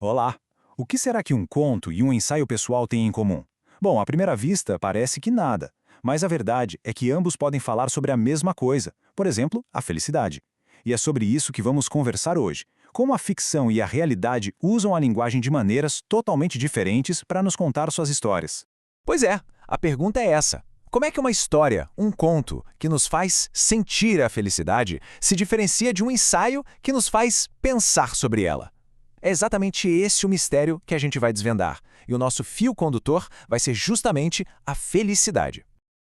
Olá! O que será que um conto e um ensaio pessoal têm em comum? Bom, à primeira vista, parece que nada. Mas a verdade é que ambos podem falar sobre a mesma coisa, por exemplo, a felicidade. E é sobre isso que vamos conversar hoje. Como a ficção e a realidade usam a linguagem de maneiras totalmente diferentes para nos contar suas histórias. Pois é, a pergunta é essa. Como é que uma história, um conto, que nos faz sentir a felicidade, se diferencia de um ensaio que nos faz pensar sobre ela? É exatamente esse o mistério que a gente vai desvendar. E o nosso fio condutor vai ser justamente a felicidade.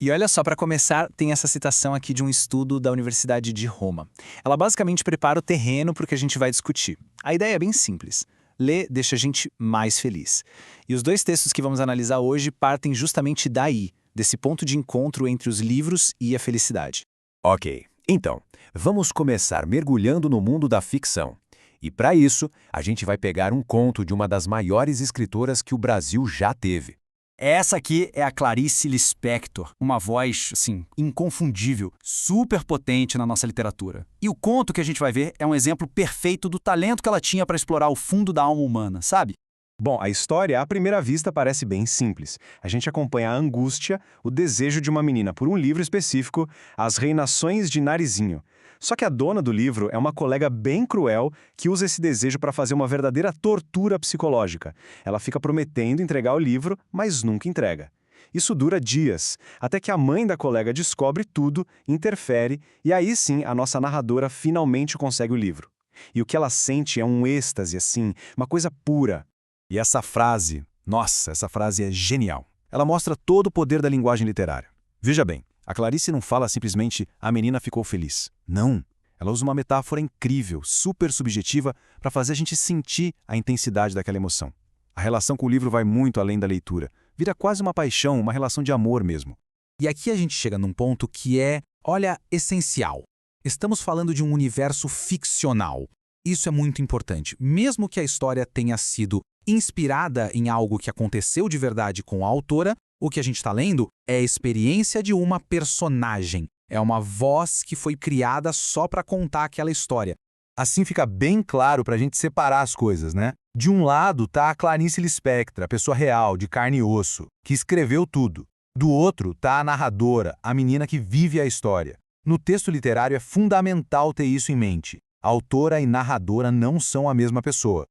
E olha só, para começar, tem essa citação aqui de um estudo da Universidade de Roma. Ela basicamente prepara o terreno para o que a gente vai discutir. A ideia é bem simples. Ler deixa a gente mais feliz. E os dois textos que vamos analisar hoje partem justamente daí, desse ponto de encontro entre os livros e a felicidade. Ok, então, vamos começar mergulhando no mundo da ficção. E para isso, a gente vai pegar um conto de uma das maiores escritoras que o Brasil já teve. Essa aqui é a Clarice Lispector, uma voz, assim, inconfundível, super potente na nossa literatura. E o conto que a gente vai ver é um exemplo perfeito do talento que ela tinha para explorar o fundo da alma humana, sabe? Bom, a história, à primeira vista, parece bem simples. A gente acompanha a angústia, o desejo de uma menina por um livro específico, As Reinações de Narizinho. Só que a dona do livro é uma colega bem cruel que usa esse desejo para fazer uma verdadeira tortura psicológica. Ela fica prometendo entregar o livro, mas nunca entrega. Isso dura dias, até que a mãe da colega descobre tudo, interfere, e aí sim a nossa narradora finalmente consegue o livro. E o que ela sente é um êxtase, assim, uma coisa pura. E essa frase, nossa, essa frase é genial. Ela mostra todo o poder da linguagem literária. Veja bem, a Clarice não fala simplesmente "a menina ficou feliz". Não. Ela usa uma metáfora incrível, super subjetiva, para fazer a gente sentir a intensidade daquela emoção. A relação com o livro vai muito além da leitura. Vira quase uma paixão, uma relação de amor mesmo. E aqui a gente chega num ponto que é, olha, essencial. Estamos falando de um universo ficcional. Isso é muito importante. Mesmo que a história tenha sido inspirada em algo que aconteceu de verdade com a autora, o que a gente está lendo é a experiência de uma personagem. É uma voz que foi criada só para contar aquela história. Assim fica bem claro para a gente separar as coisas, né? De um lado está a Clarice Lispector, a pessoa real, de carne e osso, que escreveu tudo. Do outro está a narradora, a menina que vive a história. No texto literário é fundamental ter isso em mente. Autora e narradora não são a mesma pessoa.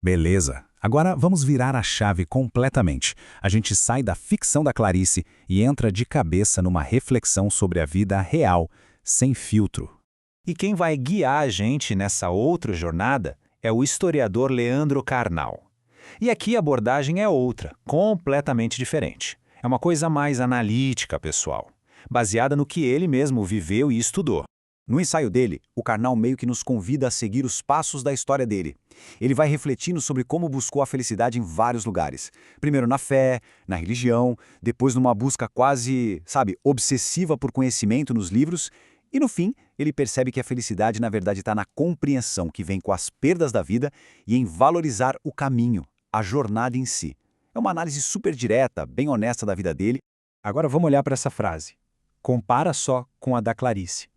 Beleza. Agora vamos virar a chave completamente. A gente sai da ficção da Clarice e entra de cabeça numa reflexão sobre a vida real, sem filtro. E quem vai guiar a gente nessa outra jornada é o historiador Leandro Carnal. E aqui a abordagem é outra, completamente diferente. É uma coisa mais analítica, pessoal, baseada no que ele mesmo viveu e estudou. No ensaio dele, o Karnal meio que nos convida a seguir os passos da história dele. Ele vai refletindo sobre como buscou a felicidade em vários lugares. Primeiro na fé, na religião, depois numa busca quase, obsessiva por conhecimento nos livros, e no fim, ele percebe que a felicidade na verdade está na compreensão que vem com as perdas da vida e em valorizar o caminho, a jornada em si. É uma análise super direta, bem honesta da vida dele. Agora vamos olhar para essa frase. Compara só com a da Clarice.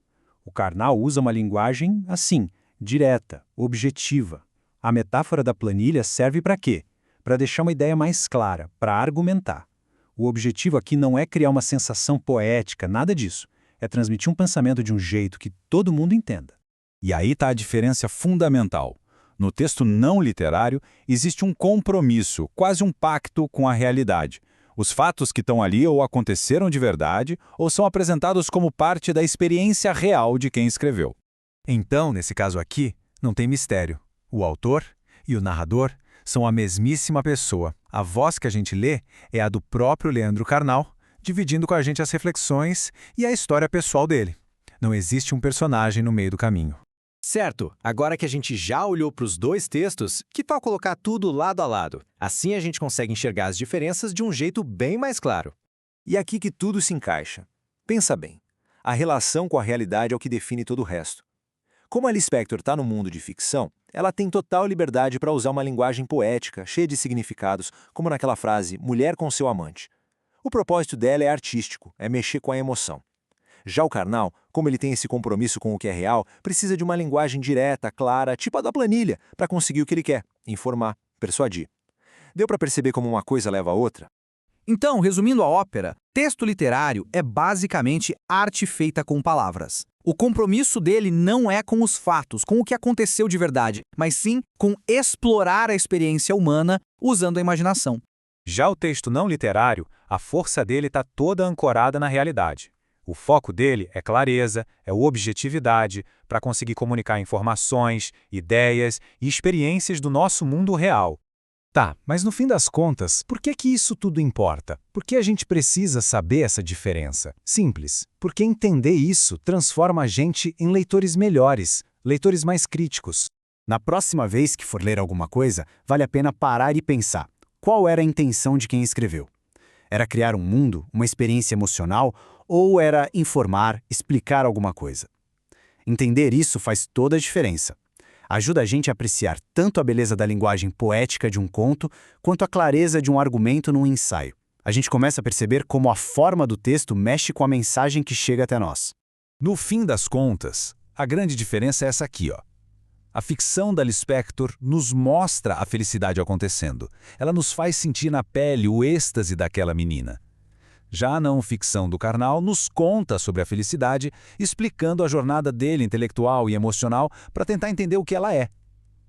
O Karnal usa uma linguagem assim, direta, objetiva. A metáfora da planilha serve para quê? Para deixar uma ideia mais clara, para argumentar. O objetivo aqui não é criar uma sensação poética, nada disso. É transmitir um pensamento de um jeito que todo mundo entenda. E aí está a diferença fundamental. No texto não literário, existe um compromisso, quase um pacto com a realidade. Os fatos que estão ali ou aconteceram de verdade ou são apresentados como parte da experiência real de quem escreveu. Então, nesse caso aqui, não tem mistério. O autor e o narrador são a mesmíssima pessoa. A voz que a gente lê é a do próprio Leandro Carnal, dividindo com a gente as reflexões e a história pessoal dele. Não existe um personagem no meio do caminho. Certo, agora que a gente já olhou para os dois textos, que tal colocar tudo lado a lado? Assim a gente consegue enxergar as diferenças de um jeito bem mais claro. E aqui que tudo se encaixa. Pensa bem, a relação com a realidade é o que define todo o resto. Como a Lispector está no mundo de ficção, ela tem total liberdade para usar uma linguagem poética, cheia de significados, como naquela frase "mulher com seu amante". O propósito dela é artístico, é mexer com a emoção. Já o Karnal, como ele tem esse compromisso com o que é real, precisa de uma linguagem direta, clara, tipo a da planilha, para conseguir o que ele quer, informar. persuadir. Deu para perceber como uma coisa leva a outra? Então, resumindo a ópera, texto literário é basicamente arte feita com palavras. O compromisso dele não é com os fatos, com o que aconteceu de verdade, mas sim com explorar a experiência humana usando a imaginação. Já o texto não literário, a força dele está toda ancorada na realidade. O foco dele é clareza, é objetividade, para conseguir comunicar informações, ideias e experiências do nosso mundo real. Tá, mas no fim das contas, por que isso tudo importa? Por que a gente precisa saber essa diferença? Simples, porque entender isso transforma a gente em leitores melhores, leitores mais críticos. Na próxima vez que for ler alguma coisa, vale a pena parar e pensar. Qual era a intenção de quem escreveu? Era criar um mundo, uma experiência emocional, ou era informar, explicar alguma coisa? Entender isso faz toda a diferença. Ajuda a gente a apreciar tanto a beleza da linguagem poética de um conto, quanto a clareza de um argumento num ensaio. A gente começa a perceber como a forma do texto mexe com a mensagem que chega até nós. No fim das contas, a grande diferença é essa aqui, ó. A ficção da Lispector nos mostra a felicidade acontecendo. Ela nos faz sentir na pele o êxtase daquela menina. Já a não-ficção do Karnal nos conta sobre a felicidade, explicando a jornada dele intelectual e emocional para tentar entender o que ela é.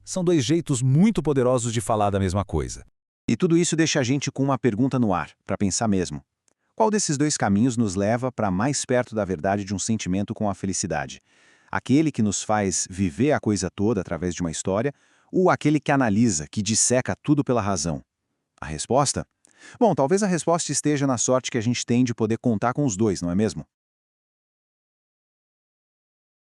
São dois jeitos muito poderosos de falar da mesma coisa. E tudo isso deixa a gente com uma pergunta no ar, para pensar mesmo. Qual desses dois caminhos nos leva para mais perto da verdade de um sentimento com a felicidade? Aquele que nos faz viver a coisa toda através de uma história, ou aquele que analisa, que disseca tudo pela razão? A resposta? Bom, talvez a resposta esteja na sorte que a gente tem de poder contar com os dois, não é mesmo?